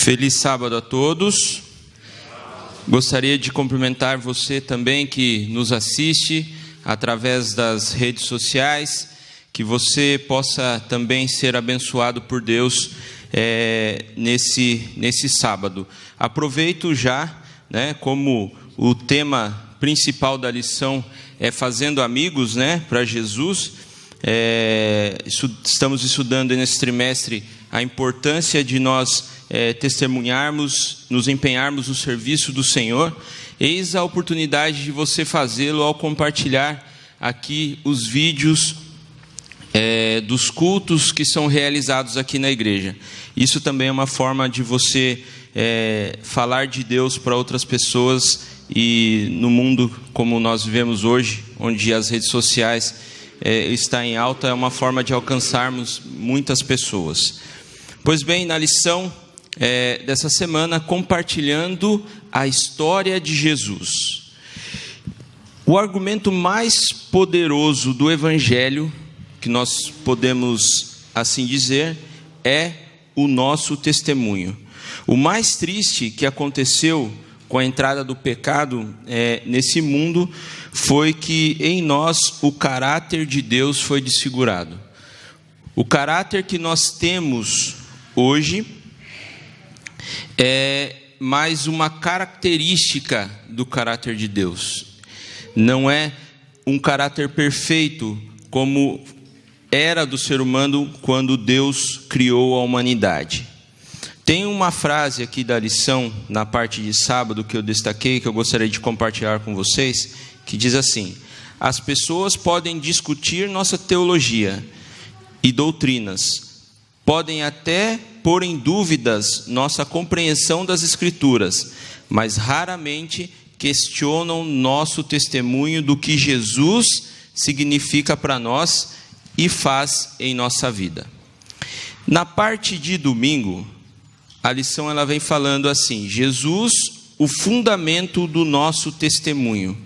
Feliz sábado a todos. Gostaria de cumprimentar você também que nos assiste através das redes sociais, que você possa também ser abençoado por Deus nesse sábado. Aproveito já, como o tema principal da lição é fazendo amigos, para Jesus. Estamos estudando nesse trimestre a importância de nós testemunharmos, nos empenharmos no serviço do Senhor. Eis a oportunidade de você fazê-lo ao compartilhar aqui os vídeos dos cultos que são realizados aqui na igreja. Isso também é uma forma de você falar de Deus para outras pessoas, e no mundo como nós vivemos hoje, onde as redes sociais está em alta, é uma forma de alcançarmos muitas pessoas. Pois bem, na lição dessa semana, compartilhando a história de Jesus. O argumento mais poderoso do Evangelho, que nós podemos assim dizer, é o nosso testemunho. O mais triste que aconteceu com a entrada do pecado nesse mundo foi que em nós o caráter de Deus foi desfigurado. O caráter que nós temos hoje é mais uma característica do caráter de Deus. Não é um caráter perfeito como era do ser humano quando Deus criou a humanidade. Tem uma frase aqui da lição, na parte de sábado, que eu destaquei, que eu gostaria de compartilhar com vocês, que diz assim: as pessoas podem discutir nossa teologia e doutrinas, podem até pôr em dúvidas nossa compreensão das Escrituras, mas raramente questionam nosso testemunho do que Jesus significa para nós e faz em nossa vida. Na parte de domingo, a lição ela vem falando assim: Jesus, o fundamento do nosso testemunho.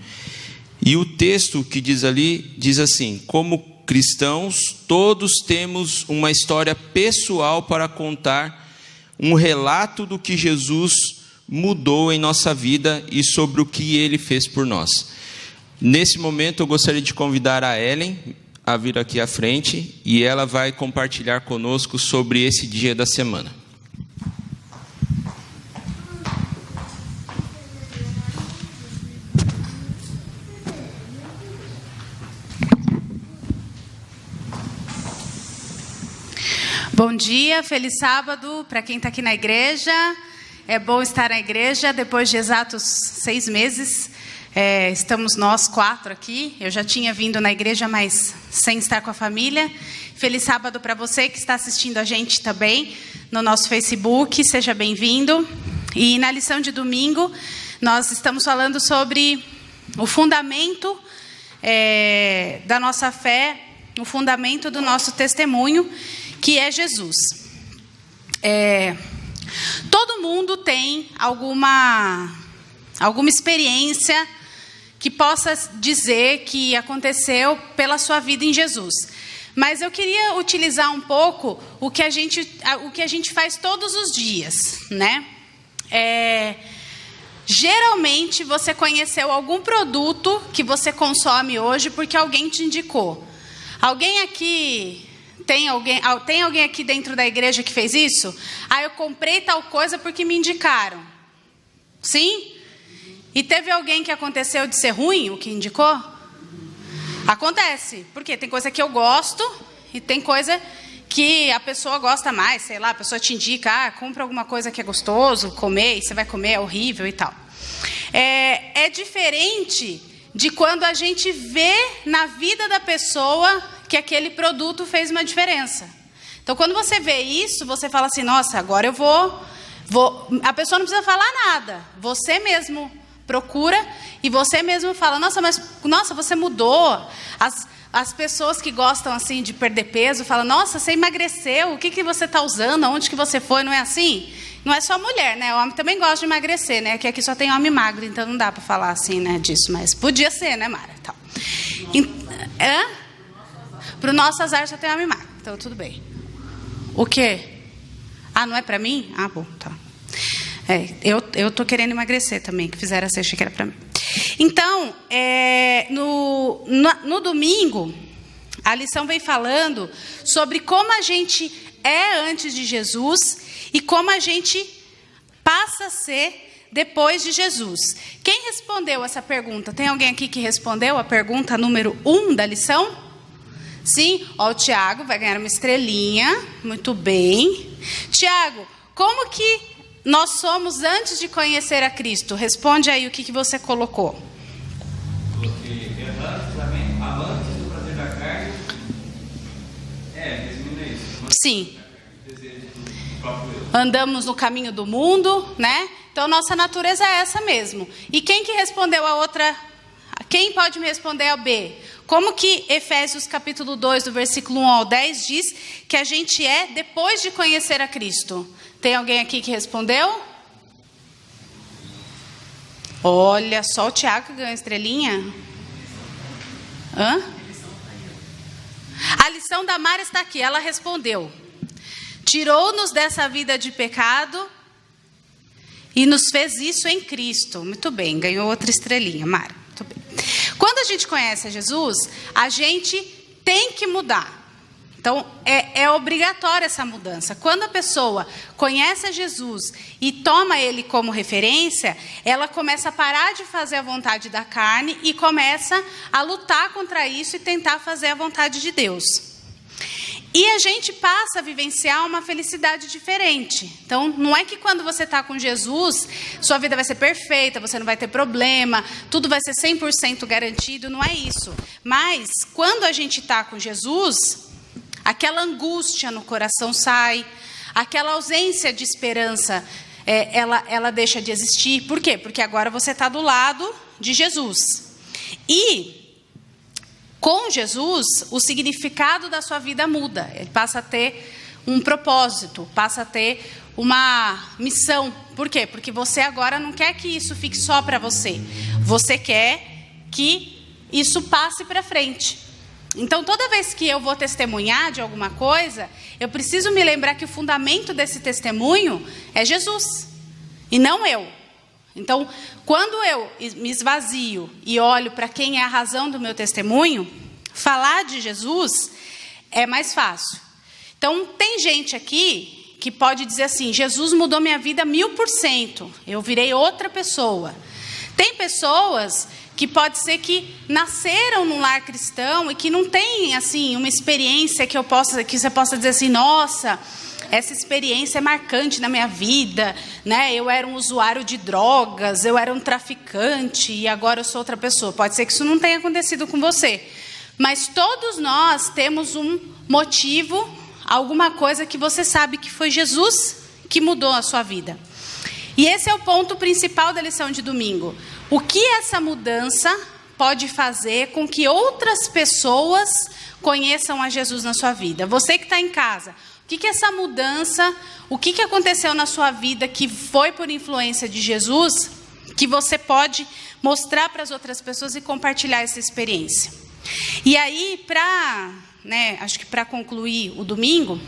E o texto que diz ali, diz assim: como cristãos, todos temos uma história pessoal para contar, um relato do que Jesus mudou em nossa vida e sobre o que Ele fez por nós. Nesse momento eu gostaria de convidar a Ellen a vir aqui à frente, e ela vai compartilhar conosco sobre esse dia da semana. Bom dia, feliz sábado para quem está aqui na igreja. É bom estar na igreja depois de exatos 6 meses. Estamos nós 4 aqui. Eu já tinha vindo na igreja, mas sem estar com a família. Feliz sábado para você que está assistindo a gente também no nosso Facebook. Seja bem-vindo. E na lição de domingo, nós estamos falando sobre o fundamento da nossa fé, o fundamento do nosso testemunho, que é Jesus. Todo mundo tem alguma experiência que possa dizer que aconteceu pela sua vida em Jesus. Mas eu queria utilizar um pouco o que a gente faz todos os dias, geralmente você conheceu algum produto que você consome hoje porque alguém te indicou. Tem alguém aqui dentro da igreja que fez isso? Eu comprei tal coisa porque me indicaram. Sim? E teve alguém que aconteceu de ser ruim, o que indicou? Acontece. Porque tem coisa que eu gosto e tem coisa que a pessoa gosta mais. Sei lá, a pessoa te indica, compra alguma coisa que é gostoso, comer, e você vai comer, é horrível e tal. É diferente de quando a gente vê na vida da pessoa que aquele produto fez uma diferença. Então, quando você vê isso, você fala assim: nossa, agora eu vou... A pessoa não precisa falar nada. Você mesmo procura e você mesmo fala: nossa, você mudou. As pessoas que gostam assim de perder peso falam: nossa, você emagreceu. O que você está usando? Aonde que você foi? Não é assim? Não é só mulher, O homem também gosta de emagrecer, Que aqui só tem homem magro, então não dá para falar assim, disso. Mas podia ser, Mara? Então, para o nosso azar só tem homem magro. Então, tudo bem. O quê? Não é para mim? Bom, tá. Eu tô querendo emagrecer também, que fizeram essa xícara para mim. Então, no domingo, a lição vem falando sobre como a gente é antes de Jesus e como a gente passa a ser depois de Jesus. Quem respondeu essa pergunta? Tem alguém aqui que respondeu a pergunta número 1 da lição? Sim? Ó, o Tiago vai ganhar uma estrelinha. Muito bem. Tiago, como que nós somos antes de conhecer a Cristo? Responde aí o que você colocou. Coloquei amantes do prazer da carne. Resumindo é isso. Sim. Andamos no caminho do mundo, né? Então, nossa natureza é essa mesmo. E quem que respondeu a outra? Quem pode me responder a B? Como que Efésios capítulo 2, do versículo 1 ao 10, diz que a gente é depois de conhecer a Cristo? Tem alguém aqui que respondeu? Olha, só o Tiago que ganhou a estrelinha. Hã? A lição da Mara está aqui, ela respondeu. Tirou-nos dessa vida de pecado e nos fez isso em Cristo. Muito bem, ganhou outra estrelinha, Mara. Muito bem. Quando a gente conhece a Jesus, a gente tem que mudar. Então, é obrigatória essa mudança. Quando a pessoa conhece a Jesus e toma ele como referência, ela começa a parar de fazer a vontade da carne e começa a lutar contra isso e tentar fazer a vontade de Deus. E a gente passa a vivenciar uma felicidade diferente. Então, não é que quando você está com Jesus, sua vida vai ser perfeita, você não vai ter problema, tudo vai ser 100% garantido, não é isso. Mas, quando a gente está com Jesus, aquela angústia no coração sai, aquela ausência de esperança, ela deixa de existir. Por quê? Porque agora você está do lado de Jesus. E com Jesus, o significado da sua vida muda. Ele passa a ter um propósito, passa a ter uma missão. Por quê? Porque você agora não quer que isso fique só para você. Você quer que isso passe para frente. Então, toda vez que eu vou testemunhar de alguma coisa, eu preciso me lembrar que o fundamento desse testemunho é Jesus, e não eu. Então, quando eu me esvazio e olho para quem é a razão do meu testemunho, falar de Jesus é mais fácil. Então, tem gente aqui que pode dizer assim, Jesus mudou minha vida 1000%, eu virei outra pessoa. Tem pessoas que pode ser que nasceram num lar cristão e que não tem assim uma experiência que você possa dizer assim, nossa, essa experiência é marcante na minha vida, né? Eu era um usuário de drogas, eu era um traficante e agora eu sou outra pessoa. Pode ser que isso não tenha acontecido com você, mas todos nós temos um motivo, alguma coisa que você sabe que foi Jesus que mudou a sua vida. E esse é o ponto principal da lição de domingo. O que essa mudança pode fazer com que outras pessoas conheçam a Jesus na sua vida? Você que está em casa, o que essa mudança, o que aconteceu na sua vida que foi por influência de Jesus, que você pode mostrar para as outras pessoas e compartilhar essa experiência? E aí, acho que para concluir o domingo,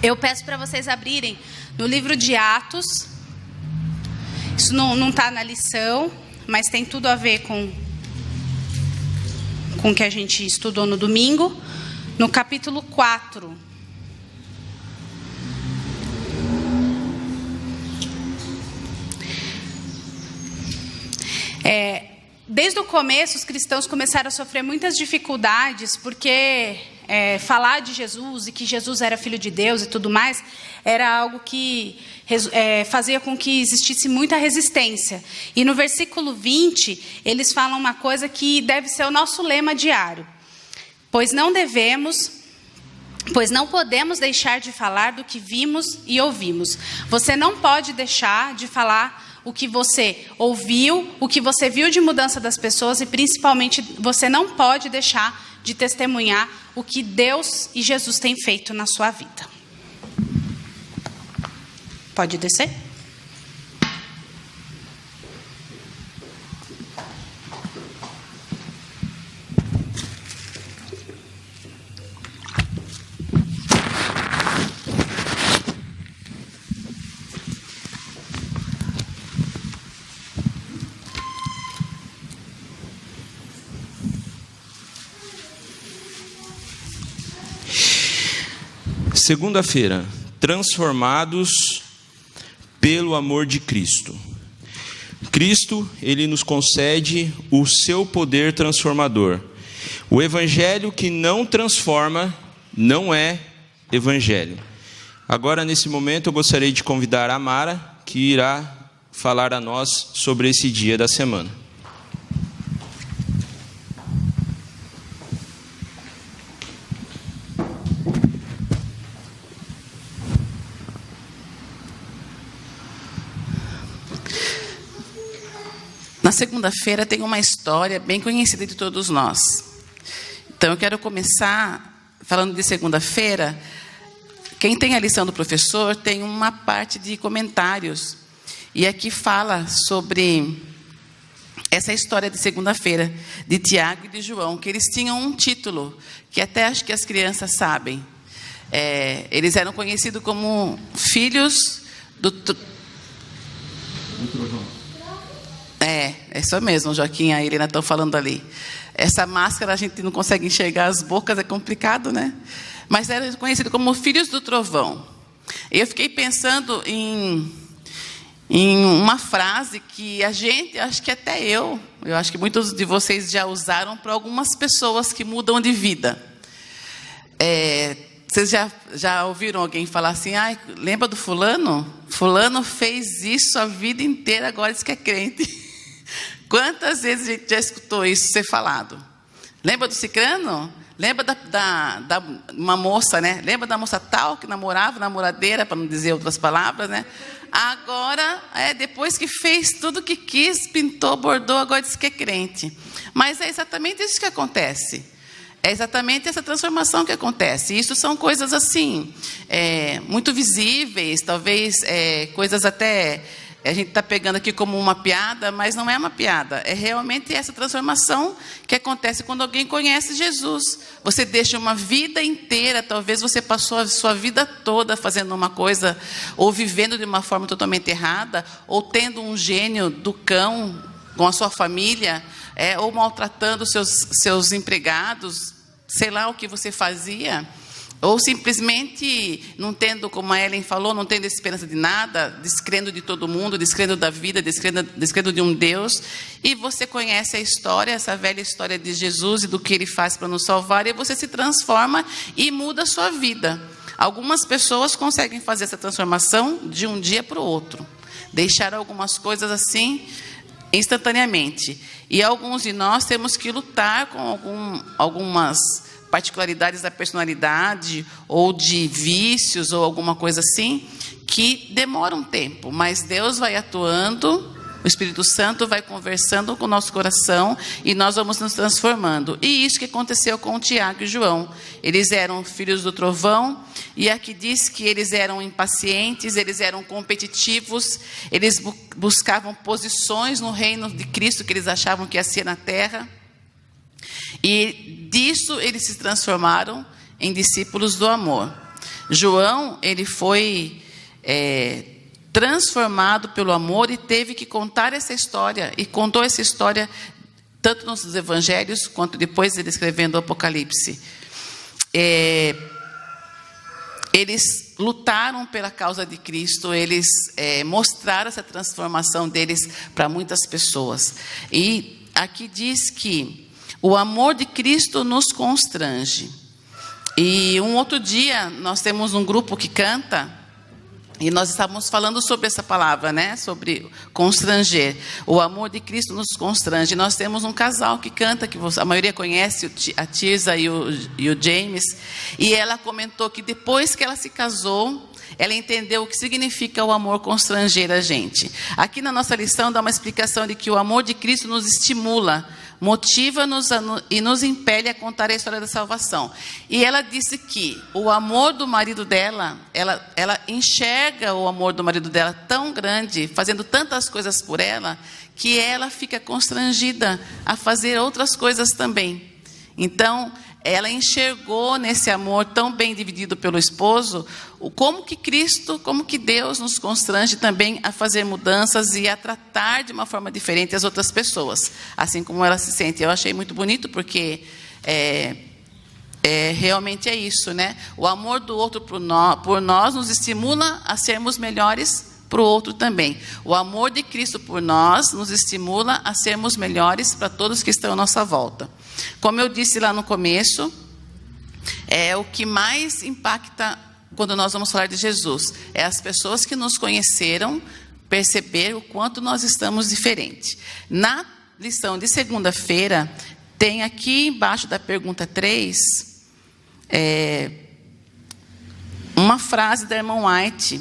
eu peço para vocês abrirem no livro de Atos. Isso não está na lição, mas tem tudo a ver com o que a gente estudou no domingo. No capítulo 4. Desde o começo, os cristãos começaram a sofrer muitas dificuldades, porque falar de Jesus e que Jesus era filho de Deus e tudo mais, era algo que fazia com que existisse muita resistência. E no versículo 20, eles falam uma coisa que deve ser o nosso lema diário. Pois não podemos deixar de falar do que vimos e ouvimos. Você não pode deixar de falar o que você ouviu, o que você viu de mudança das pessoas e, principalmente, você não pode deixar de testemunhar o que Deus e Jesus têm feito na sua vida. Pode descer? Segunda-feira, transformados pelo amor de Cristo. Cristo, ele nos concede o seu poder transformador. O evangelho que não transforma não é evangelho. Agora, nesse momento, eu gostaria de convidar a Mara, que irá falar a nós sobre esse dia da semana. Na segunda-feira tem uma história bem conhecida de todos nós. Então eu quero começar falando de segunda-feira. Quem tem a lição do professor tem uma parte de comentários. E aqui fala sobre essa história de segunda-feira, de Tiago e de João, que eles tinham um título, que até acho que as crianças sabem. Eles eram conhecidos como filhos do trovão. É isso mesmo, Joaquim e a Helena estão falando ali. Essa máscara a gente não consegue enxergar as bocas, é complicado, né? Mas era conhecido como filhos do trovão. Eu fiquei pensando em uma frase que a gente, acho que até eu acho que muitos de vocês já usaram para algumas pessoas que mudam de vida. Vocês já ouviram alguém falar assim, lembra do fulano? Fulano fez isso a vida inteira, agora diz que é crente. Quantas vezes a gente já escutou isso ser falado? Lembra do cicrano? Lembra da uma moça, né? Lembra da moça tal que namorava, namoradeira, para não dizer outras palavras, né? Agora, depois que fez tudo que quis, pintou, bordou, agora diz que é crente. Mas é exatamente isso que acontece. É exatamente essa transformação que acontece. Isso são coisas assim, muito visíveis, talvez coisas até... A gente está pegando aqui como uma piada, mas não é uma piada. É realmente essa transformação que acontece quando alguém conhece Jesus. Você deixa uma vida inteira, talvez você passou a sua vida toda fazendo uma coisa, ou vivendo de uma forma totalmente errada, ou tendo um gênio do cão com a sua família, ou maltratando seus empregados, sei lá o que você fazia. Ou simplesmente não tendo, como a Ellen falou, não tendo esperança de nada, descrendo de todo mundo, descrendo da vida, descrendo de um Deus. E você conhece a história, essa velha história de Jesus e do que Ele faz para nos salvar, e você se transforma e muda a sua vida. Algumas pessoas conseguem fazer essa transformação de um dia para o outro. Deixar algumas coisas assim instantaneamente. E alguns de nós temos que lutar com algumas particularidades da personalidade, ou de vícios, ou alguma coisa assim, que demora um tempo, mas Deus vai atuando, o Espírito Santo vai conversando com o nosso coração, e nós vamos nos transformando. E isso que aconteceu com Tiago e João. Eles eram filhos do trovão, e aqui diz que eles eram impacientes, eles eram competitivos, eles buscavam posições no reino de Cristo, que eles achavam que ia ser na terra. E disso eles se transformaram em discípulos do amor. João, ele foi transformado pelo amor e teve que contar essa história. E contou essa história tanto nos evangelhos, quanto depois ele escrevendo o Apocalipse. Eles lutaram pela causa de Cristo, eles mostraram essa transformação deles para muitas pessoas. E aqui diz que o amor de Cristo nos constrange. E um outro dia, nós temos um grupo que canta, e nós estávamos falando sobre essa palavra, né? Sobre constranger. O amor de Cristo nos constrange. Nós temos um casal que canta, que a maioria conhece, a Tirza e o James, e ela comentou que depois que ela se casou, ela entendeu o que significa o amor constranger a gente. Aqui na nossa lição dá uma explicação de que o amor de Cristo nos estimula, motiva-nos e nos impele a contar a história da salvação. E ela disse que o amor do marido dela, ela enxerga o amor do marido dela tão grande, fazendo tantas coisas por ela, que ela fica constrangida a fazer outras coisas também. Então, ela enxergou nesse amor tão bem dividido pelo esposo, como que Cristo, como que Deus nos constrange também a fazer mudanças e a tratar de uma forma diferente as outras pessoas, assim como ela se sente. Eu achei muito bonito porque realmente é isso, né? O amor do outro por nós nos estimula a sermos melhores para o outro também. O amor de Cristo por nós nos estimula a sermos melhores para todos que estão à nossa volta. Como eu disse lá no começo, o que mais impacta quando nós vamos falar de Jesus é as pessoas que nos conheceram perceber o quanto nós estamos diferentes. Na lição de segunda-feira, tem aqui embaixo da pergunta 3, uma frase da irmã White,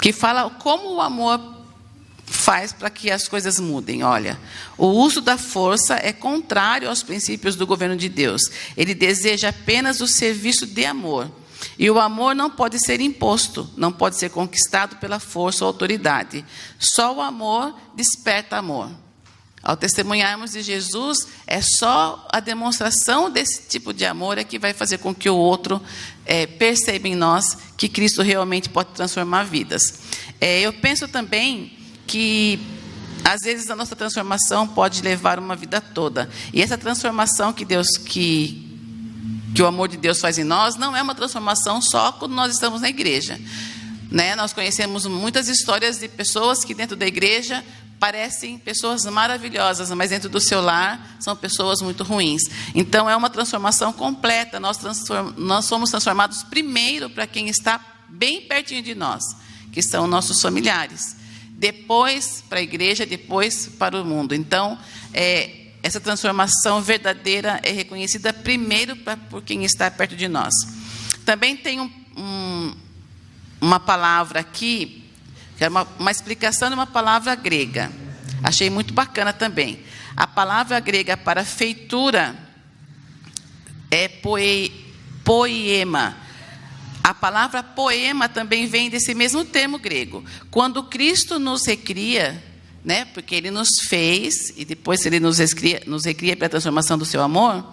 que fala como o amor faz para que as coisas mudem. Olha, o uso da força é contrário aos princípios do governo de Deus. Ele deseja apenas o serviço de amor. E o amor não pode ser imposto, não pode ser conquistado pela força ou autoridade. Só o amor desperta amor. Ao testemunharmos de Jesus, é só a demonstração desse tipo de amor que vai fazer com que o outro perceba em nós que Cristo realmente pode transformar vidas. Eu penso também que, às vezes, a nossa transformação pode levar uma vida toda. E essa transformação que o amor de Deus faz em nós, não é uma transformação só quando nós estamos na igreja. Né? Nós conhecemos muitas histórias de pessoas que dentro da igreja parecem pessoas maravilhosas, mas dentro do seu lar são pessoas muito ruins. Então, é uma transformação completa. Nós somos transformados primeiro para quem está bem pertinho de nós, que são nossos familiares. Depois para a igreja, depois para o mundo. Então, essa transformação verdadeira é reconhecida primeiro por quem está perto de nós. Também tem uma palavra aqui, que é uma explicação de uma palavra grega. Achei muito bacana também. A palavra grega para feitura é poema. A palavra poema também vem desse mesmo termo grego. Quando Cristo nos recria, né, porque Ele nos fez, e depois Ele nos recria para a transformação do seu amor,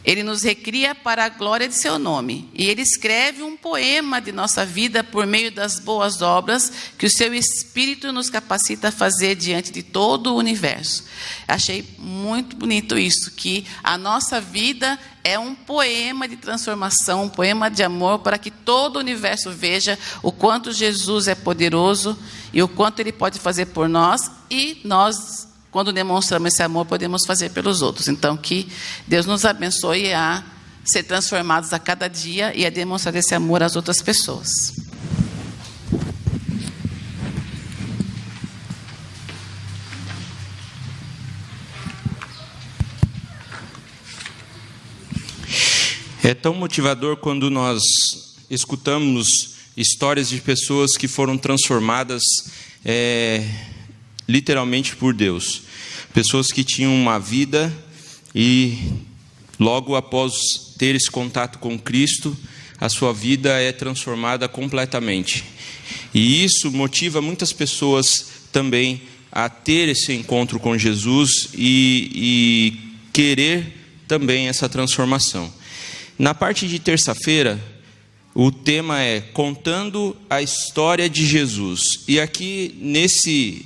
Ele nos recria para a glória de seu nome. E Ele escreve um poema de nossa vida por meio das boas obras que o seu Espírito nos capacita a fazer diante de todo o universo. Achei muito bonito isso, que a nossa vida é um poema de transformação, um poema de amor para que todo o universo veja o quanto Jesus é poderoso e o quanto Ele pode fazer por nós, e nós, quando demonstramos esse amor, podemos fazer pelos outros. Então, que Deus nos abençoe a ser transformados a cada dia e a demonstrar esse amor às outras pessoas. É tão motivador quando nós escutamos histórias de pessoas que foram transformadas literalmente por Deus. Pessoas que tinham uma vida e logo após ter esse contato com Cristo, a sua vida é transformada completamente. E isso motiva muitas pessoas também a ter esse encontro com Jesus e querer também essa transformação. Na parte de terça-feira, o tema é Contando a História de Jesus. E aqui,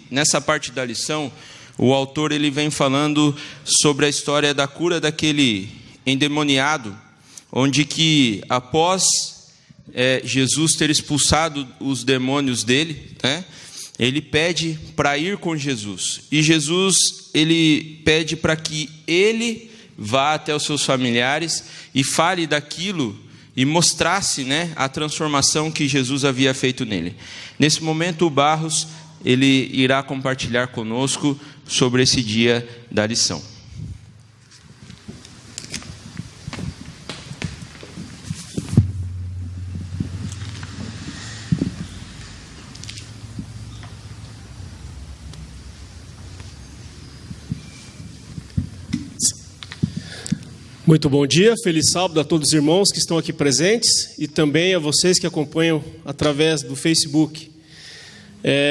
nessa parte da lição, o autor ele vem falando sobre a história da cura daquele endemoniado, onde que após Jesus ter expulsado os demônios dele, né, ele pede para ir com Jesus. E Jesus, ele pede para que ele vá até os seus familiares e fale daquilo e mostrasse, né, a transformação que Jesus havia feito nele. Nesse momento, o Barros ele irá compartilhar conosco sobre esse dia da lição. Muito bom dia, feliz sábado a todos os irmãos que estão aqui presentes e também a vocês que acompanham através do Facebook.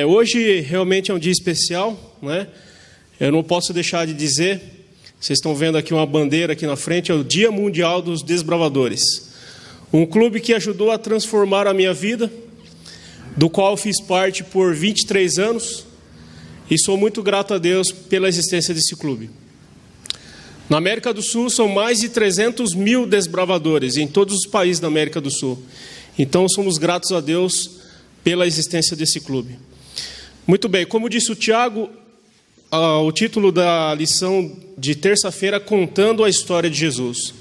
Hoje realmente é um dia especial, né? Eu não posso deixar de dizer, vocês estão vendo aqui uma bandeira aqui na frente, é o Dia Mundial dos Desbravadores. Um clube que ajudou a transformar a minha vida, do qual fiz parte por 23 anos e sou muito grato a Deus pela existência desse clube. Na América do Sul são mais de 300 mil desbravadores em todos os países da América do Sul. Então somos gratos a Deus pela existência desse clube. Muito bem, como disse o Tiago, o título da lição de terça-feira é Contando a História de Jesus.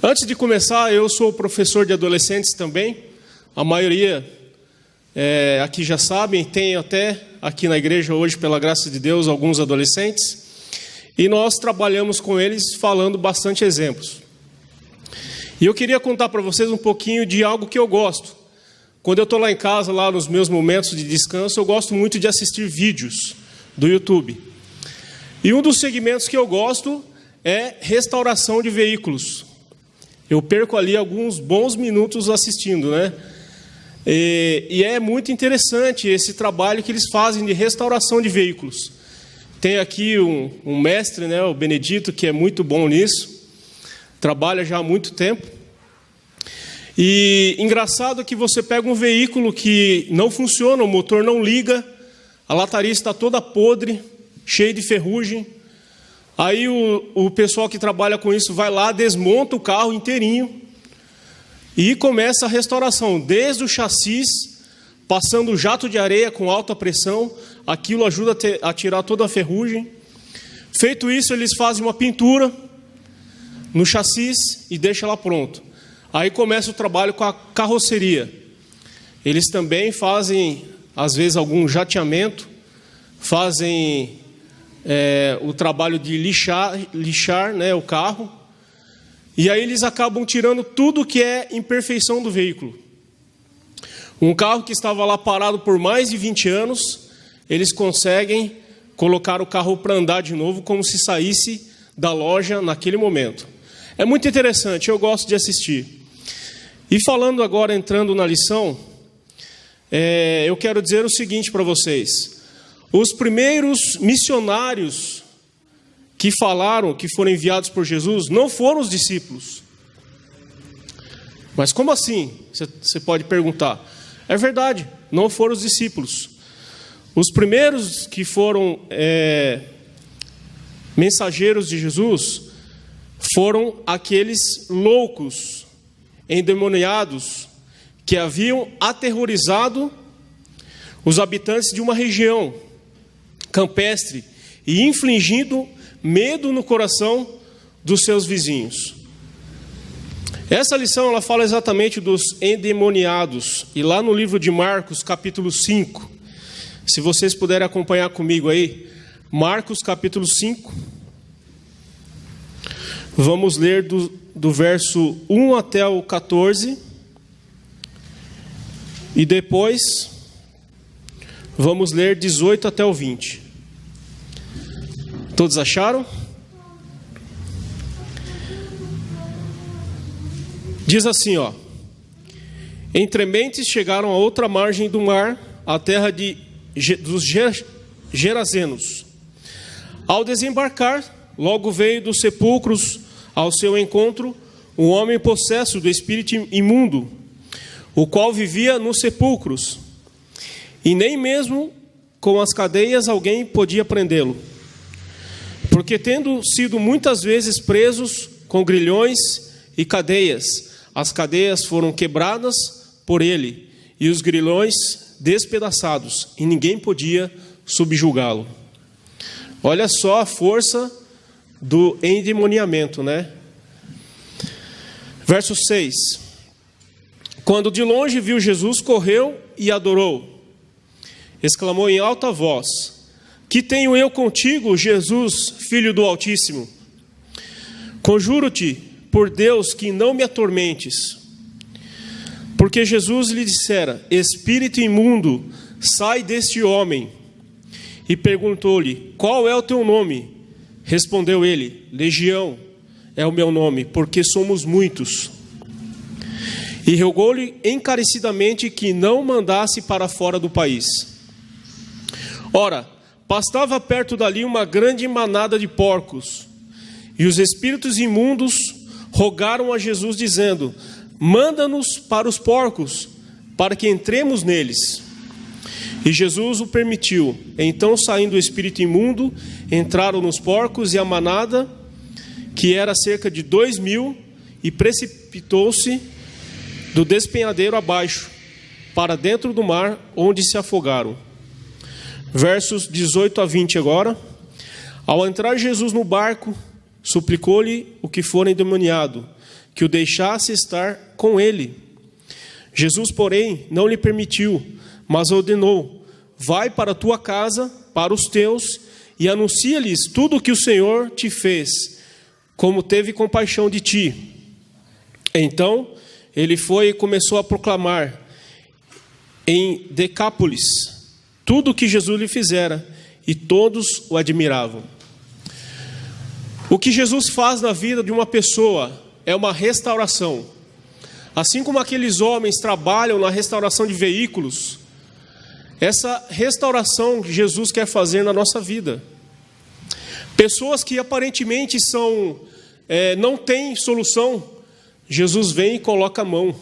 Antes de começar, eu sou professor de adolescentes também. A maioria aqui já sabem, tem até aqui na igreja hoje, pela graça de Deus, alguns adolescentes. E nós trabalhamos com eles falando bastante exemplos. E eu queria contar para vocês um pouquinho de algo que eu gosto. Quando eu estou lá em casa, lá nos meus momentos de descanso, eu gosto muito de assistir vídeos do YouTube. E um dos segmentos que eu gosto é restauração de veículos. Eu perco ali alguns bons minutos assistindo, né? E é muito interessante esse trabalho que eles fazem de restauração de veículos. Tem aqui um mestre, né, o Benedito, que é muito bom nisso. Trabalha já há muito tempo. E engraçado que você pega um veículo que não funciona, o motor não liga, a lataria está toda podre, cheia de ferrugem. Aí o pessoal que trabalha com isso vai lá, desmonta o carro inteirinho e começa a restauração, desde o chassis, passando jato de areia com alta pressão, aquilo ajuda a tirar toda a ferrugem. Feito isso, eles fazem uma pintura no chassis e deixam lá pronto. Aí começa o trabalho com a carroceria. Eles também fazem, às vezes, algum jateamento, fazem o trabalho de lixar, né, o carro, e aí eles acabam tirando tudo que é imperfeição do veículo. Um carro que estava lá parado por mais de 20 anos, eles conseguem colocar o carro para andar de novo, como se saísse da loja naquele momento. É muito interessante, eu gosto de assistir. E falando agora, entrando na lição, eu quero dizer o seguinte para vocês. Os primeiros missionários que falaram, que foram enviados por Jesus, não foram os discípulos. Mas como assim? Você pode perguntar. É verdade, não foram os discípulos. Os primeiros que foram mensageiros de Jesus foram aqueles loucos, endemoniados, que haviam aterrorizado os habitantes de uma região campestre e infligindo medo no coração dos seus vizinhos. Essa lição ela fala exatamente dos endemoniados. E lá no livro de Marcos, capítulo 5, se vocês puderem acompanhar comigo aí, Marcos, capítulo 5, vamos ler do verso 1 até o 14, e depois vamos ler 18 até o 20. Todos acharam? Diz assim, ó: Entre mentes chegaram a outra margem do mar, a terra dos Gerazenos. Ao desembarcar, logo veio dos sepulcros ao seu encontro um homem possesso do espírito imundo, o qual vivia nos sepulcros, e nem mesmo com as cadeias alguém podia prendê-lo, porque tendo sido muitas vezes presos com grilhões e cadeias, as cadeias foram quebradas por ele, e os grilhões despedaçados, e ninguém podia subjugá-lo. Olha só a força do endemoniamento, né? Verso 6. Quando de longe viu Jesus, correu e adorou. Exclamou em alta voz: Que tenho eu contigo, Jesus, Filho do Altíssimo? Conjuro-te por Deus que não me atormentes. Porque Jesus lhe dissera: Espírito imundo, sai deste homem. E perguntou-lhe: Qual é o teu nome? Respondeu ele: Legião é o meu nome, porque somos muitos. E rogou-lhe encarecidamente que não mandasse para fora do país. Ora, pastava perto dali uma grande manada de porcos, e os espíritos imundos rogaram a Jesus, dizendo: Manda-nos para os porcos, para que entremos neles. E Jesus o permitiu. Então, saindo o espírito imundo, entraram nos porcos, e a manada que era cerca de 2.000, e precipitou-se do despenhadeiro abaixo, para dentro do mar, onde se afogaram. Versos 18 a 20 agora. Ao entrar Jesus no barco, suplicou-lhe o que fora endemoniado, que o deixasse estar com ele. Jesus, porém, não lhe permitiu, mas ordenou: vai para a tua casa, para os teus, e anuncia-lhes tudo o que o Senhor te fez, como teve compaixão de ti. Então, ele foi e começou a proclamar em Decápolis tudo o que Jesus lhe fizera, e todos o admiravam. O que Jesus faz na vida de uma pessoa é uma restauração. Assim como aqueles homens trabalham na restauração de veículos, essa restauração que Jesus quer fazer na nossa vida. Pessoas que aparentemente não têm solução, Jesus vem e coloca a mão.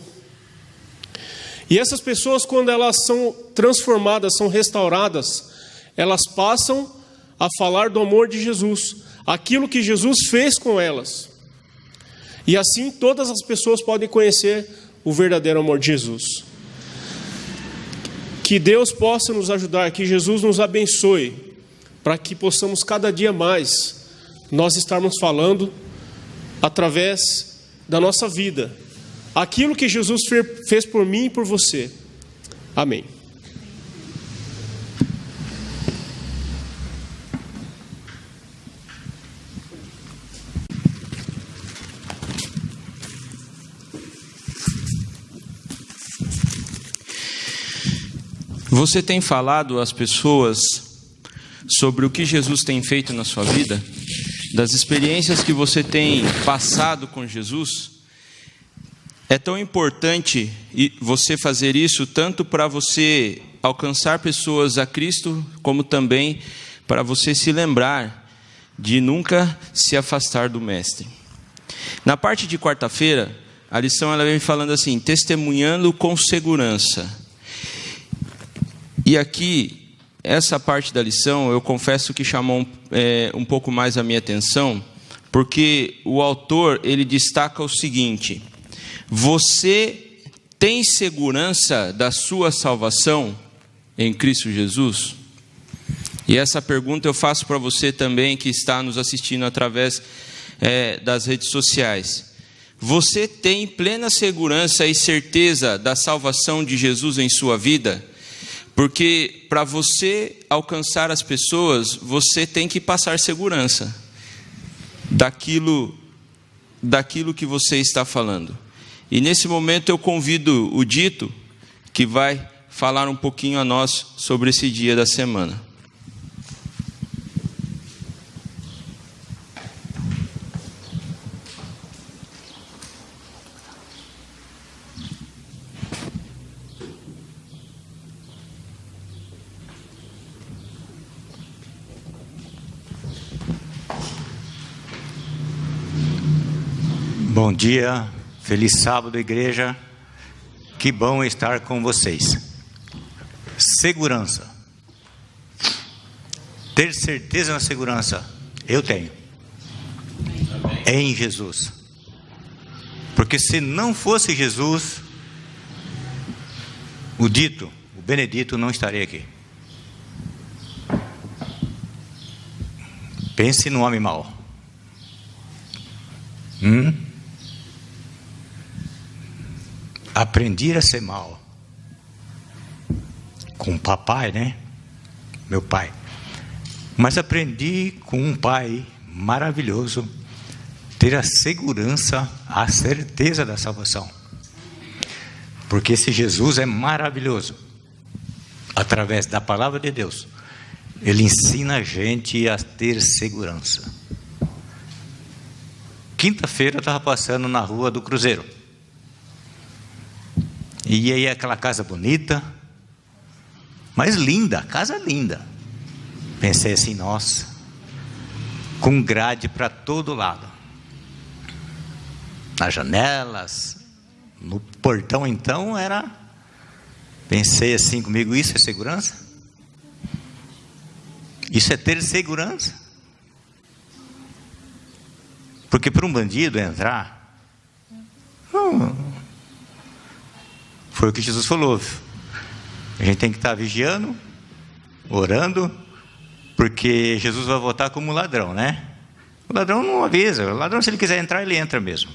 E essas pessoas, quando elas são transformadas, são restauradas, elas passam a falar do amor de Jesus, aquilo que Jesus fez com elas. E assim todas as pessoas podem conhecer o verdadeiro amor de Jesus. Que Deus possa nos ajudar, que Jesus nos abençoe, para que possamos cada dia mais nós estarmos falando através da nossa vida aquilo que Jesus fez por mim e por você. Amém. Você tem falado às pessoas sobre o que Jesus tem feito na sua vida? Das experiências que você tem passado com Jesus? É tão importante você fazer isso, tanto para você alcançar pessoas a Cristo, como também para você se lembrar de nunca se afastar do Mestre. Na parte de quarta-feira, a lição ela vem falando assim: testemunhando com segurança. E aqui, essa parte da lição, eu confesso que chamou um pouco mais a minha atenção, porque o autor, ele destaca o seguinte: você tem segurança da sua salvação em Cristo Jesus? E essa pergunta eu faço para você também, que está nos assistindo através das redes sociais. Você tem plena segurança e certeza da salvação de Jesus em sua vida? Porque para você alcançar as pessoas, você tem que passar segurança daquilo que você está falando. E nesse momento eu convido o Dito, que vai falar um pouquinho a nós sobre esse dia da semana. Bom dia, feliz sábado, igreja. Que bom estar com vocês. Segurança. Ter certeza na segurança, eu tenho. Em Jesus. Porque se não fosse Jesus, o Benedito não estaria aqui. Pense no homem mau. Aprendi a ser mal com o papai, né? Meu pai. Mas aprendi com um pai maravilhoso ter a segurança, a certeza da salvação. Porque esse Jesus é maravilhoso. Através da palavra de Deus, ele ensina a gente a ter segurança. Quinta-feira eu estava passando na rua do Cruzeiro. E aí aquela casa bonita, mas linda, casa linda. Pensei assim, nossa, com grade para todo lado. Nas janelas, no portão então pensei assim comigo, isso é segurança? Isso é ter segurança? Porque para um bandido entrar, foi o que Jesus falou. A gente tem que estar vigiando, orando, porque Jesus vai voltar como ladrão, né? O ladrão não avisa. O ladrão, se ele quiser entrar, ele entra mesmo.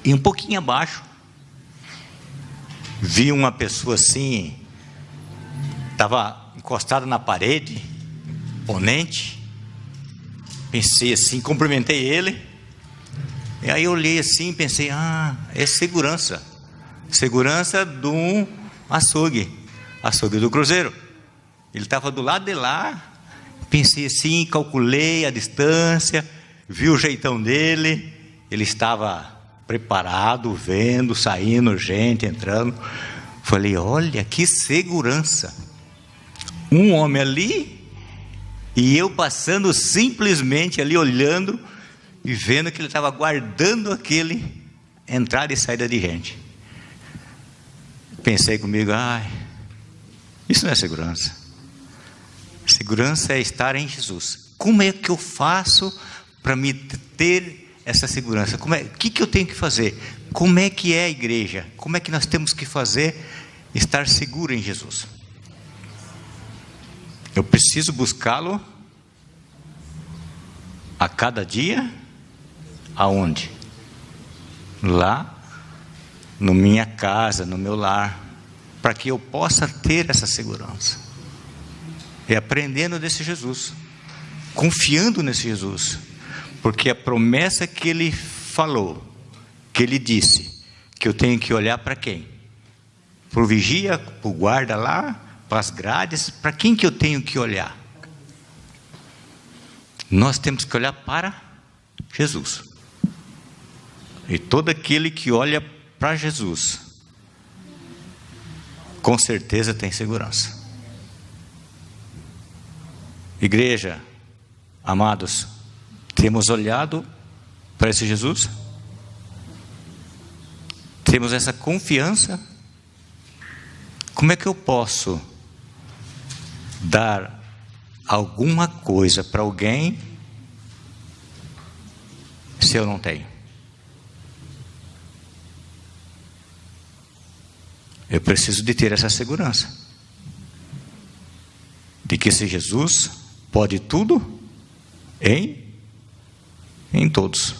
E um pouquinho abaixo, vi uma pessoa assim, estava encostada na parede, imponente. Pensei assim, cumprimentei ele. E aí eu olhei assim e pensei, é segurança. Segurança do açougue do Cruzeiro. Ele estava do lado de lá. Pensei assim, calculei a distância, vi o jeitão dele. Ele estava preparado, vendo, saindo, gente entrando. Falei, olha que segurança. Um homem ali e eu passando simplesmente ali, olhando e vendo que ele estava guardando aquele entrada e saída de gente. Pensei comigo, isso não é segurança. Segurança é estar em Jesus. Como é que eu faço para me ter essa segurança? O que eu tenho que fazer? Como é que é a igreja? Como é que nós temos que fazer estar seguro em Jesus? Eu preciso buscá-lo a cada dia. Aonde? Lá, na minha casa, no meu lar, para que eu possa ter essa segurança. É aprendendo desse Jesus, confiando nesse Jesus, porque a promessa que ele falou, que ele disse, que eu tenho que olhar para quem? Para o vigia, para o guarda lá, para as grades, para quem que eu tenho que olhar? Nós temos que olhar para Jesus. E todo aquele que olha para Jesus, com certeza tem segurança. Igreja, amados, temos olhado para esse Jesus? Temos essa confiança? Como é que eu posso dar alguma coisa para alguém se eu não tenho? Eu preciso de ter essa segurança de que esse Jesus pode tudo em todos.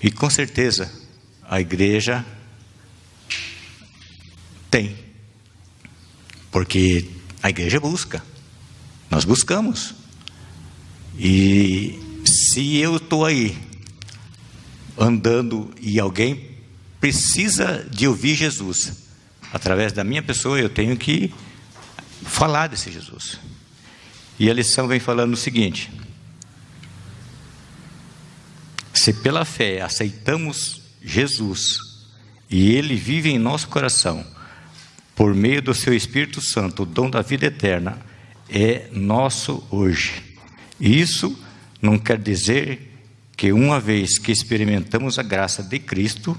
E com certeza a igreja tem, porque a igreja busca, nós buscamos. E se eu estou aí andando e alguém precisa de ouvir Jesus, através da minha pessoa, eu tenho que falar desse Jesus. E a lição vem falando o seguinte: se pela fé aceitamos Jesus e Ele vive em nosso coração, por meio do seu Espírito Santo, o dom da vida eterna é nosso hoje. Isso não quer dizer que uma vez que experimentamos a graça de Cristo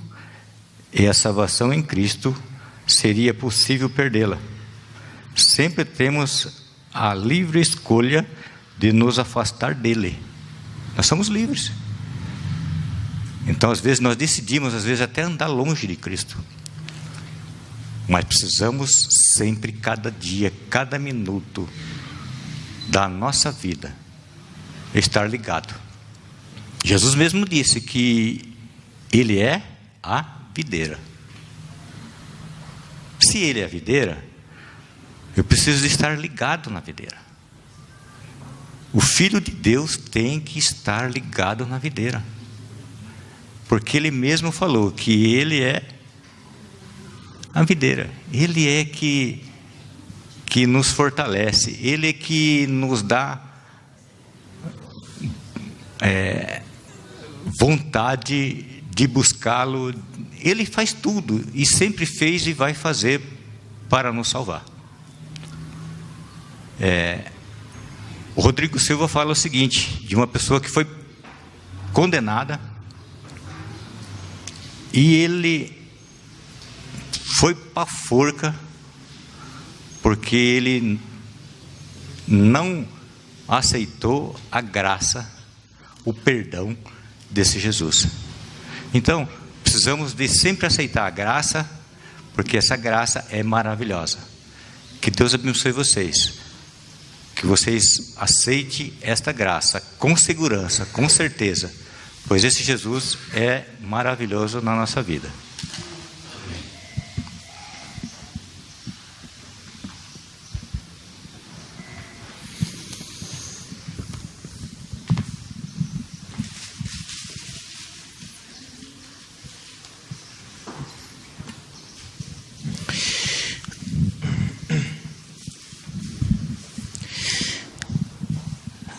e a salvação em Cristo, seria possível perdê-la. Sempre temos a livre escolha de nos afastar dele. Nós somos livres. Então, às vezes, nós decidimos, até andar longe de Cristo. Mas precisamos sempre, cada dia, cada minuto da nossa vida, estar ligado. Jesus mesmo disse que Ele é a videira. Se Ele é a videira, eu preciso de estar ligado na videira. O Filho de Deus tem que estar ligado na videira, porque Ele mesmo falou que Ele é a videira. Ele é que nos fortalece. Ele é que nos dá vontade de buscá-lo. Ele faz tudo e sempre fez e vai fazer para nos salvar. O Rodrigo Silva fala o seguinte, de uma pessoa que foi condenada e ele foi para a forca porque ele não aceitou a graça o perdão desse Jesus. Então, precisamos de sempre aceitar a graça, porque essa graça é maravilhosa. Que Deus abençoe vocês. Que vocês aceitem esta graça com segurança, com certeza, pois esse Jesus é maravilhoso na nossa vida.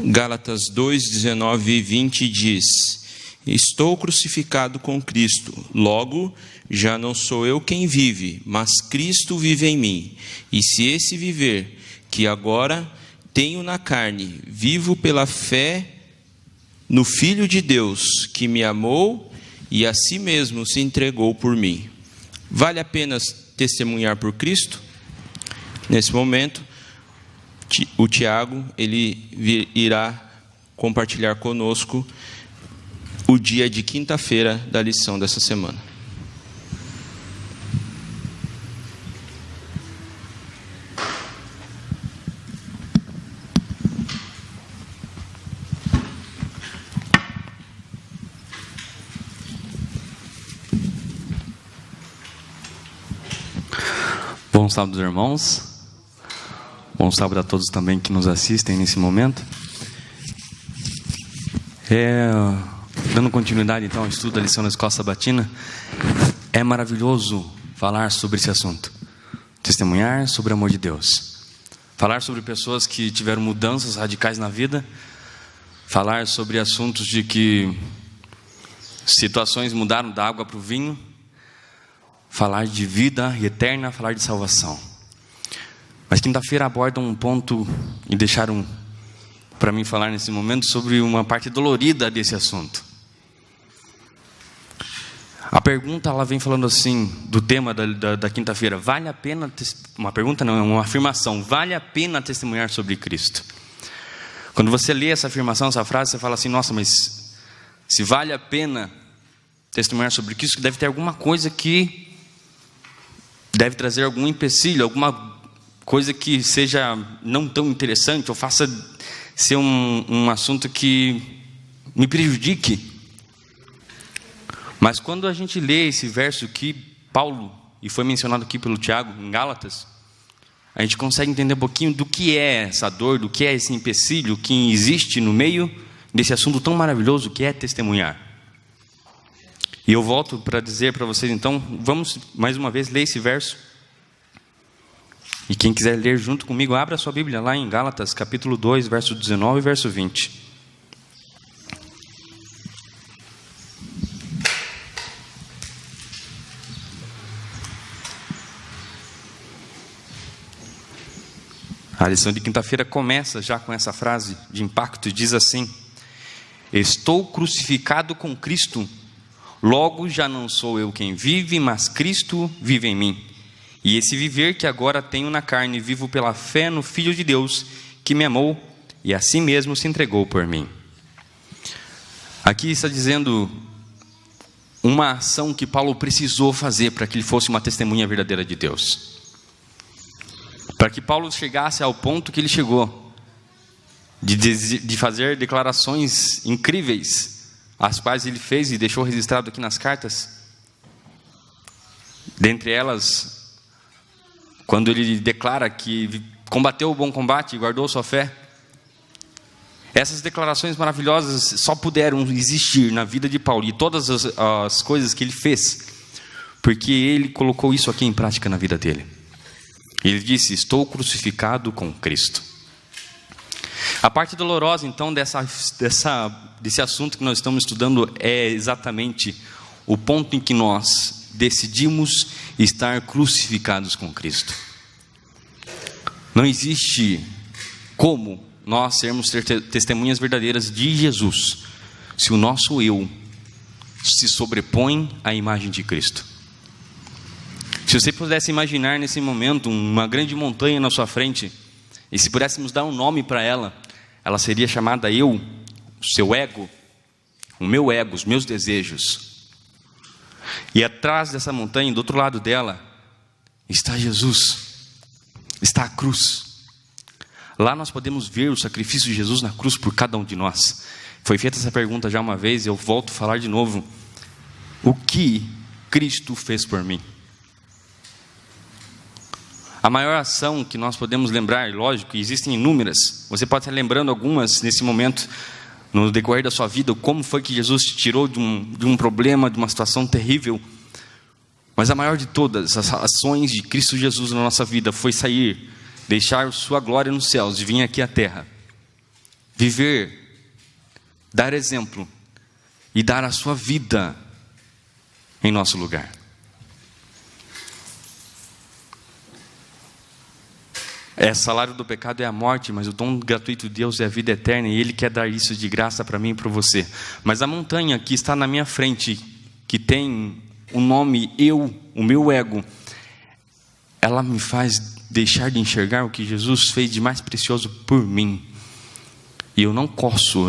Gálatas 2, 19 e 20 diz: estou crucificado com Cristo, logo já não sou eu quem vive, mas Cristo vive em mim. E se esse viver que agora tenho na carne, vivo pela fé no Filho de Deus, que me amou e a si mesmo se entregou por mim. Vale a pena testemunhar por Cristo? Nesse momento, o Tiago, ele irá compartilhar conosco o dia de quinta-feira da lição dessa semana. Bom sábado, irmãos. Bom sábado a todos também que nos assistem nesse momento. Dando continuidade então ao estudo da lição da Escola Sabatina, é maravilhoso falar sobre esse assunto. Testemunhar sobre o amor de Deus. Falar sobre pessoas que tiveram mudanças radicais na vida. Falar sobre assuntos de que situações mudaram da água para o vinho. Falar de vida eterna, falar de salvação. Mas quinta-feira aborda um ponto e deixaram para mim falar nesse momento sobre uma parte dolorida desse assunto. A pergunta, ela vem falando assim, do tema da quinta-feira: vale a pena, uma pergunta não, é uma afirmação, vale a pena testemunhar sobre Cristo? Quando você lê essa afirmação, essa frase, você fala assim: nossa, mas se vale a pena testemunhar sobre Cristo, deve ter alguma coisa que deve trazer algum empecilho, alguma coisa que seja não tão interessante, ou faça ser um assunto que me prejudique. Mas quando a gente lê esse verso que Paulo, e foi mencionado aqui pelo Tiago, em Gálatas, a gente consegue entender um pouquinho do que é essa dor, do que é esse empecilho que existe no meio desse assunto tão maravilhoso que é testemunhar. E eu volto para dizer para vocês então, vamos mais uma vez ler esse verso. E quem quiser ler junto comigo, abra a sua Bíblia lá em Gálatas, capítulo 2, verso 19 e verso 20. A lição de quinta-feira começa já com essa frase de impacto e diz assim: estou crucificado com Cristo, logo já não sou eu quem vive, mas Cristo vive em mim. E esse viver que agora tenho na carne, vivo pela fé no Filho de Deus, que me amou e a si mesmo se entregou por mim. Aqui está dizendo uma ação que Paulo precisou fazer para que ele fosse uma testemunha verdadeira de Deus. Para que Paulo chegasse ao ponto que ele chegou, de fazer declarações incríveis, as quais ele fez e deixou registrado aqui nas cartas. Dentre elas, quando ele declara que combateu o bom combate e guardou sua fé. Essas declarações maravilhosas só puderam existir na vida de Paulo e todas as coisas que ele fez, porque ele colocou isso aqui em prática na vida dele. Ele disse: estou crucificado com Cristo. A parte dolorosa então desse assunto que nós estamos estudando é exatamente o ponto em que nós decidimos estar crucificados com Cristo. Não existe como nós sermos testemunhas verdadeiras de Jesus se o nosso eu se sobrepõe à imagem de Cristo. Se você pudesse imaginar nesse momento uma grande montanha na sua frente, e se pudéssemos dar um nome para ela, ela seria chamada eu, o seu ego, o meu ego, os meus desejos. E atrás dessa montanha, do outro lado dela, está Jesus, está a cruz. Lá nós podemos ver o sacrifício de Jesus na cruz por cada um de nós. Foi feita essa pergunta já uma vez, eu volto a falar de novo. O que Cristo fez por mim? A maior ação que nós podemos lembrar, lógico, existem inúmeras. Você pode estar lembrando algumas nesse momento, no decorrer da sua vida, como foi que Jesus te tirou de um problema, de uma situação terrível. Mas a maior de todas as ações de Cristo Jesus na nossa vida foi sair, deixar sua glória nos céus e vir aqui à terra. Viver, dar exemplo e dar a sua vida em nosso lugar. Salário do pecado é a morte, mas o dom gratuito de Deus é a vida eterna, e Ele quer dar isso de graça para mim e para você. Mas a montanha que está na minha frente, que tem o nome eu, o meu ego, ela me faz deixar de enxergar o que Jesus fez de mais precioso por mim. E eu não posso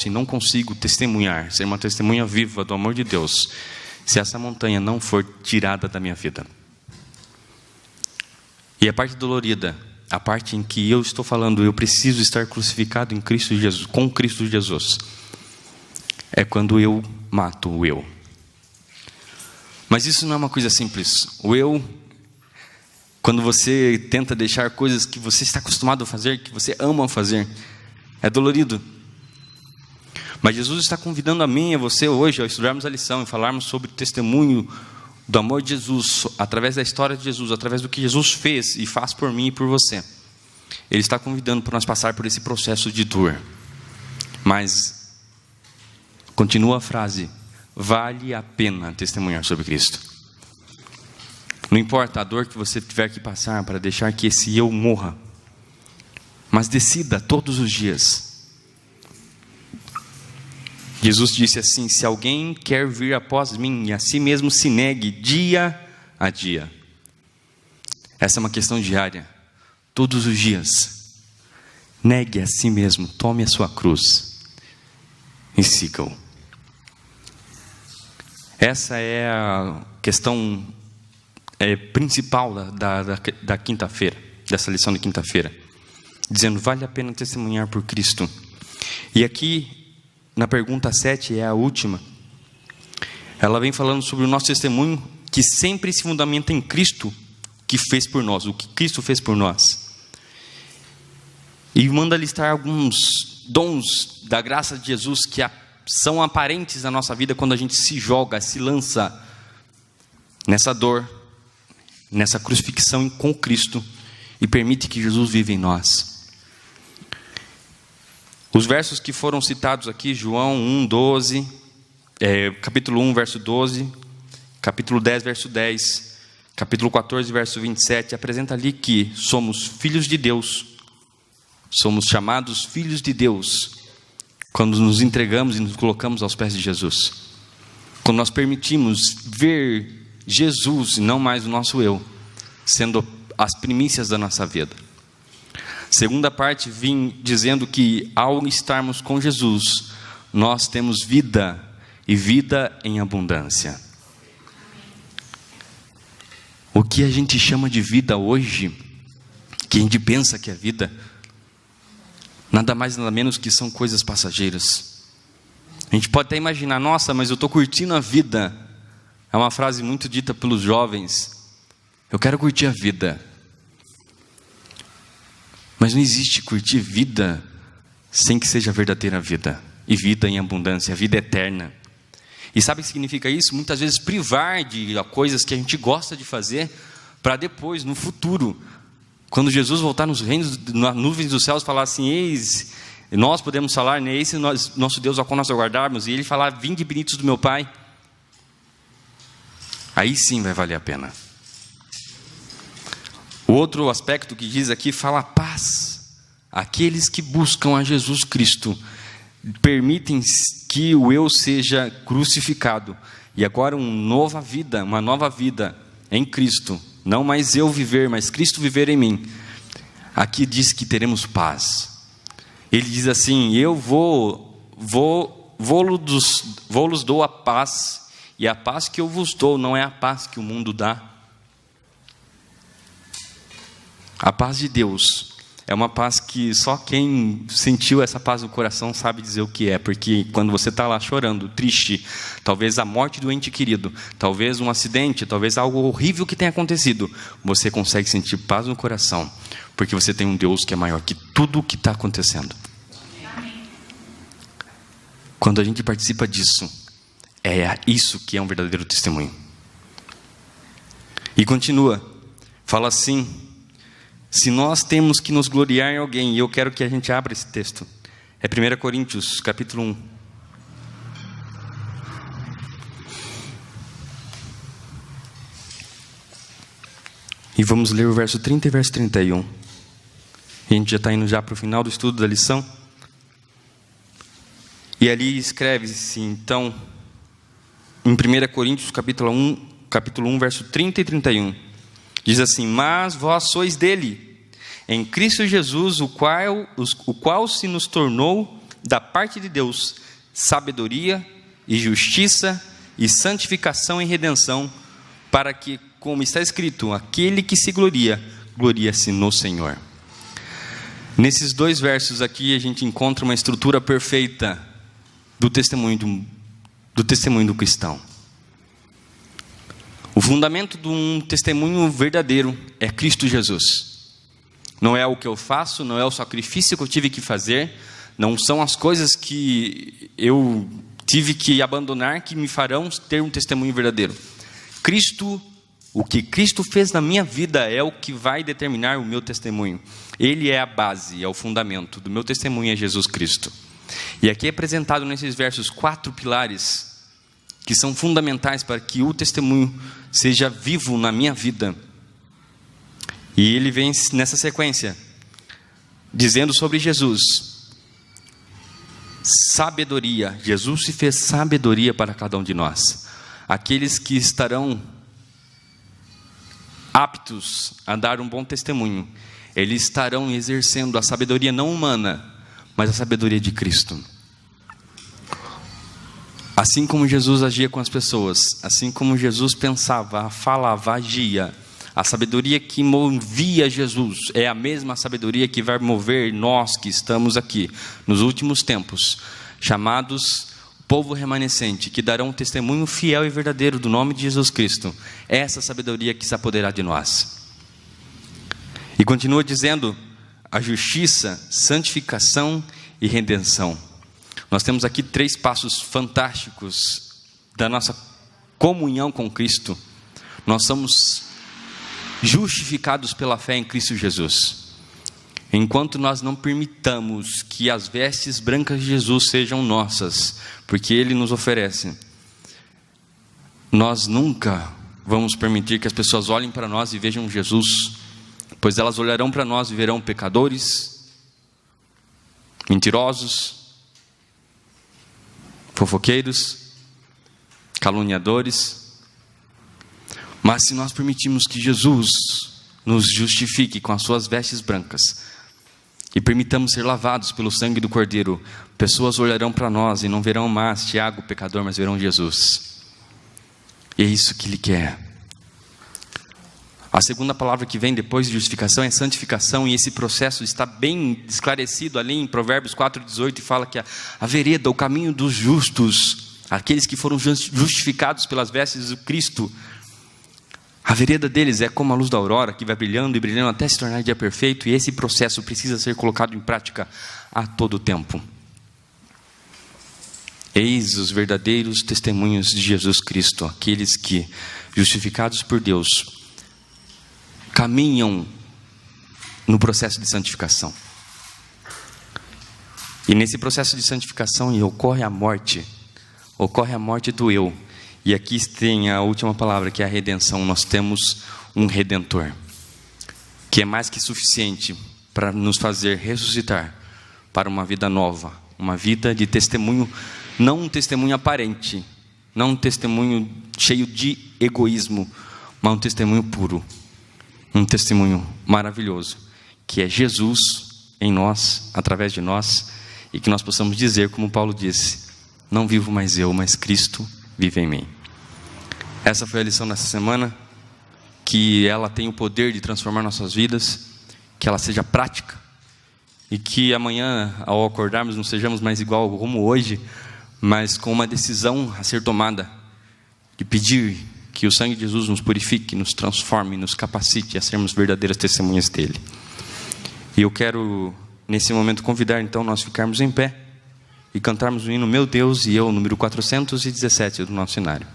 e não consigo testemunhar, ser uma testemunha viva do amor de Deus, se essa montanha não for tirada da minha vida. E a parte dolorida, a parte em que eu estou falando, eu preciso estar crucificado em Cristo Jesus, com Cristo Jesus, é quando eu mato o eu. Mas isso não é uma coisa simples. O eu, quando você tenta deixar coisas que você está acostumado a fazer, que você ama fazer, é dolorido. Mas Jesus está convidando a mim e a você hoje, ao estudarmos a lição e falarmos sobre o testemunho do amor de Jesus, através da história de Jesus, através do que Jesus fez e faz por mim e por você. Ele está convidando para nós passar por esse processo de dor. Mas, continua a frase, vale a pena testemunhar sobre Cristo. Não importa a dor que você tiver que passar para deixar que esse eu morra, mas decida todos os dias. Jesus disse assim: se alguém quer vir após mim, e a si mesmo se negue dia a dia. Essa é uma questão diária. Todos os dias. Negue a si mesmo, tome a sua cruz e siga-o. Essa é a questão principal da quinta-feira, dessa lição de quinta-feira. Dizendo, vale a pena testemunhar por Cristo. E aqui, na pergunta 7, é a última. Ela vem falando sobre o nosso testemunho, que sempre se fundamenta em Cristo, que fez por nós, o que Cristo fez por nós. E manda listar alguns dons da graça de Jesus que são aparentes na nossa vida quando a gente se joga, se lança nessa dor, nessa crucifixão com Cristo e permite que Jesus viva em nós. Os versos que foram citados aqui, João 1:12, capítulo 1, verso 12, capítulo 10, verso 10, capítulo 14, verso 27, apresenta ali que somos filhos de Deus, somos chamados filhos de Deus, quando nos entregamos e nos colocamos aos pés de Jesus. Quando nós permitimos ver Jesus, e não mais o nosso eu, sendo as primícias da nossa vida. Segunda parte, vim dizendo que ao estarmos com Jesus, nós temos vida, e vida em abundância. O que a gente chama de vida hoje, que a gente pensa que é vida, nada mais nada menos que são coisas passageiras. A gente pode até imaginar, nossa, mas eu estou curtindo a vida. É uma frase muito dita pelos jovens. Eu quero curtir a vida. Mas não existe curtir vida sem que seja verdadeira vida. E vida em abundância, vida eterna. E sabe o que significa isso? Muitas vezes privar de coisas que a gente gosta de fazer, para depois, no futuro, quando Jesus voltar nos reinos, nas nuvens dos céus, falar assim, eis, nós podemos falar, né, esse nosso Deus ao qual nós aguardarmos, e Ele falar, vinde benitos do meu Pai. Aí sim vai valer a pena. O outro aspecto que diz aqui, fala paz. Aqueles que buscam a Jesus Cristo, permitem que o eu seja crucificado. E agora uma nova vida em Cristo. Não mais eu viver, mas Cristo viver em mim. Aqui diz que teremos paz. Ele diz assim, eu vou vou-lhes dou a paz, e a paz que eu vos dou não é a paz que o mundo dá. A paz de Deus é uma paz que só quem sentiu essa paz no coração sabe dizer o que é, porque quando você está lá chorando, triste, talvez a morte do ente querido, talvez um acidente, talvez algo horrível que tenha acontecido, você consegue sentir paz no coração, porque você tem um Deus que é maior que tudo o que está acontecendo. Quando a gente participa disso, é isso que é um verdadeiro testemunho. E continua, fala assim: se nós temos que nos gloriar em alguém, e eu quero que a gente abra esse texto, é 1 Coríntios, capítulo 1. E vamos ler o verso 30 e verso 31. A gente já está indo já para o final do estudo da lição. E ali escreve-se, então, em 1 Coríntios, capítulo 1, verso 30 e 31. Diz assim: mas vós sois dele, em Cristo Jesus, o qual se nos tornou, da parte de Deus, sabedoria e justiça e santificação e redenção, para que, como está escrito, aquele que se gloria, gloria-se no Senhor. Nesses dois versos aqui a gente encontra uma estrutura perfeita do testemunho do cristão. O fundamento de um testemunho verdadeiro é Cristo Jesus. Não é o que eu faço, não é o sacrifício que eu tive que fazer, não são as coisas que eu tive que abandonar que me farão ter um testemunho verdadeiro. Cristo, o que Cristo fez na minha vida é o que vai determinar o meu testemunho. Ele é a base, é o fundamento do meu testemunho, é Jesus Cristo. E aqui é apresentado nesses versos 4 pilares que são fundamentais para que o testemunho seja vivo na minha vida. E ele vem nessa sequência, dizendo sobre Jesus: sabedoria. Jesus se fez sabedoria para cada um de nós. Aqueles que estarão aptos a dar um bom testemunho, eles estarão exercendo a sabedoria não humana, mas a sabedoria de Cristo. Assim como Jesus agia com as pessoas, assim como Jesus pensava, falava, agia, a sabedoria que movia Jesus é a mesma sabedoria que vai mover nós que estamos aqui nos últimos tempos, chamados povo remanescente, que darão um testemunho fiel e verdadeiro do nome de Jesus Cristo. É essa sabedoria que se apoderar de nós. E continua dizendo: a justiça, santificação e redenção. Nós temos aqui 3 passos fantásticos da nossa comunhão com Cristo. Nós somos justificados pela fé em Cristo Jesus. Enquanto nós não permitamos que as vestes brancas de Jesus sejam nossas, porque Ele nos oferece, nós nunca vamos permitir que as pessoas olhem para nós e vejam Jesus, pois elas olharão para nós e verão pecadores, mentirosos, fofoqueiros, caluniadores. Mas se nós permitirmos que Jesus nos justifique com as suas vestes brancas e permitamos ser lavados pelo sangue do Cordeiro, pessoas olharão para nós e não verão mais Tiago, pecador, mas verão Jesus. E é isso que Ele quer. A segunda palavra que vem depois de justificação é santificação, e esse processo está bem esclarecido ali em Provérbios 4,18, e fala que a vereda, o caminho dos justos, aqueles que foram justificados pelas vestes do Cristo, a vereda deles é como a luz da aurora, que vai brilhando e brilhando até se tornar dia perfeito, e esse processo precisa ser colocado em prática a todo tempo. Eis os verdadeiros testemunhos de Jesus Cristo, aqueles que, justificados por Deus, caminham no processo de santificação. E nesse processo de santificação ocorre a morte do eu. E aqui tem a última palavra, que é a redenção. Nós temos um Redentor, que é mais que suficiente para nos fazer ressuscitar para uma vida nova, uma vida de testemunho, não um testemunho aparente, não um testemunho cheio de egoísmo, mas um testemunho puro, um testemunho maravilhoso, que é Jesus em nós, através de nós, e que nós possamos dizer, como Paulo disse: não vivo mais eu, mas Cristo vive em mim. Essa foi a lição dessa semana, que ela tem o poder de transformar nossas vidas, que ela seja prática, e que amanhã, ao acordarmos, não sejamos mais igual como hoje, mas com uma decisão a ser tomada, de pedir que o sangue de Jesus nos purifique, nos transforme, nos capacite a sermos verdadeiras testemunhas dele. E eu quero, nesse momento, convidar então nós ficarmos em pé e cantarmos o hino Meu Deus e Eu, número 417 do nosso cenário.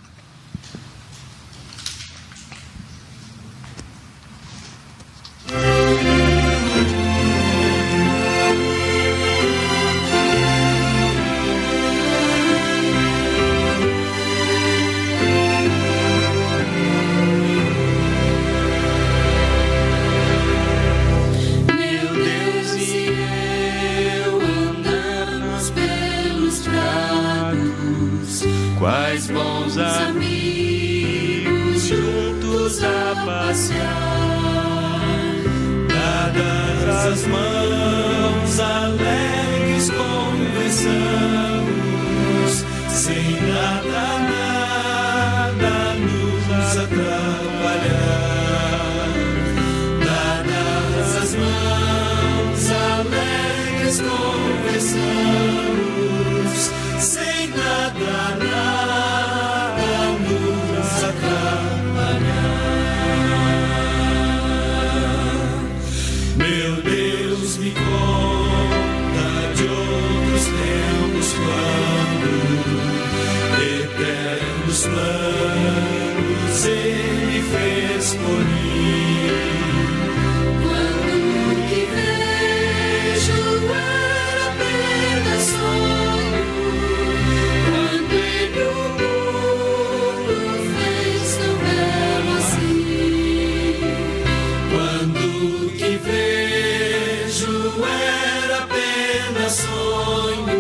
Quais bons amigos juntos a passear, dadas as mãos, alegres conversamos, sem nada nos atrapalhar. Dadas as mãos, alegres conversamos, sem nada nos atrapalhar. Meu Deus, me conta de outros tempos, quando eternos planos Ele fez por mim. Quando o que vejo era apenas sonho, quando Ele o mundo fez tão belo assim. Quando o que vejo era apenas sonho,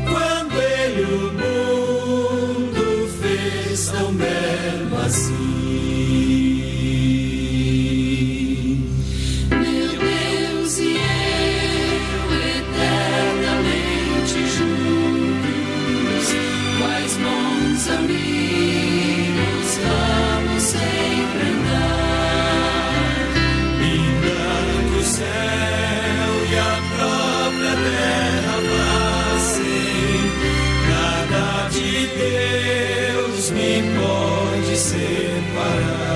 quando Ele o mundo fez tão belo assim. Meu Deus e eu eternamente juntos, quais bons amigos vamos sempre andar. Ainda que o céu e a própria terra passem, nada de Deus me pode separar.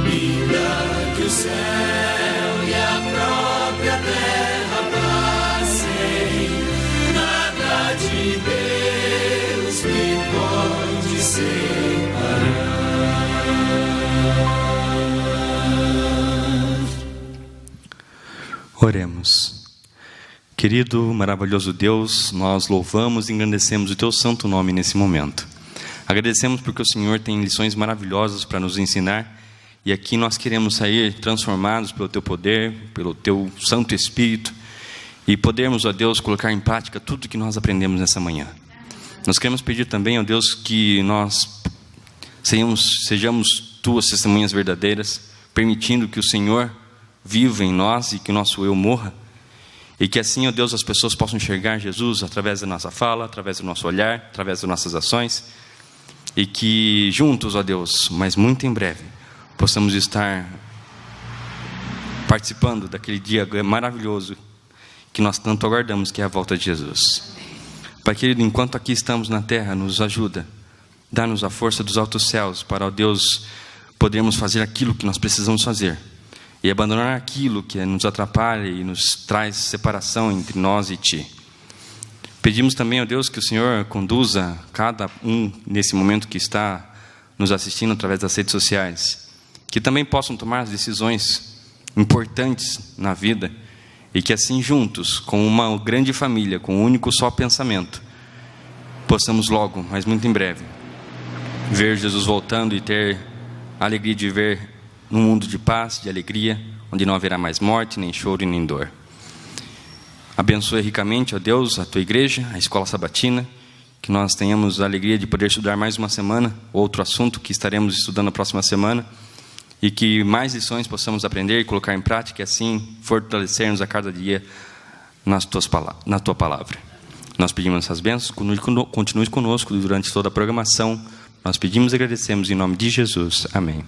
Ainda que o céu e a própria terra passem, nada de Deus me pode separar. Oremos. Querido, maravilhoso Deus, nós louvamos e engrandecemos o Teu santo nome nesse momento. Agradecemos porque o Senhor tem lições maravilhosas para nos ensinar, e aqui nós queremos sair transformados pelo Teu poder, pelo Teu Santo Espírito, e podermos, ó Deus, colocar em prática tudo que nós aprendemos nessa manhã. Nós queremos pedir também, ó Deus, que nós sejamos Tuas testemunhas verdadeiras, permitindo que o Senhor viva em nós e que o nosso eu morra, e que assim, ó Deus, as pessoas possam enxergar Jesus através da nossa fala, através do nosso olhar, através das nossas ações, e que juntos, ó Deus, mas muito em breve, possamos estar participando daquele dia maravilhoso que nós tanto aguardamos, que é a volta de Jesus. Pai querido, enquanto aqui estamos na terra, nos ajuda, dá-nos a força dos altos céus para, ó Deus, podermos fazer aquilo que nós precisamos fazer, e abandonar aquilo que nos atrapalha e nos traz separação entre nós e Ti. Pedimos também, ó Deus, que o Senhor conduza cada um nesse momento que está nos assistindo através das redes sociais, que também possam tomar as decisões importantes na vida, e que assim juntos, com uma grande família, com um único só pensamento, possamos logo, mas muito em breve, ver Jesus voltando e ter a alegria de ver num mundo de paz, de alegria, onde não haverá mais morte, nem choro e nem dor. Abençoe ricamente, ó Deus, a Tua igreja, a escola sabatina, que nós tenhamos a alegria de poder estudar mais uma semana, outro assunto que estaremos estudando na próxima semana, e que mais lições possamos aprender e colocar em prática, e assim fortalecermos a cada dia na Tua palavra. Nós pedimos essas bênçãos, continue conosco durante toda a programação. Nós pedimos e agradecemos em nome de Jesus. Amém.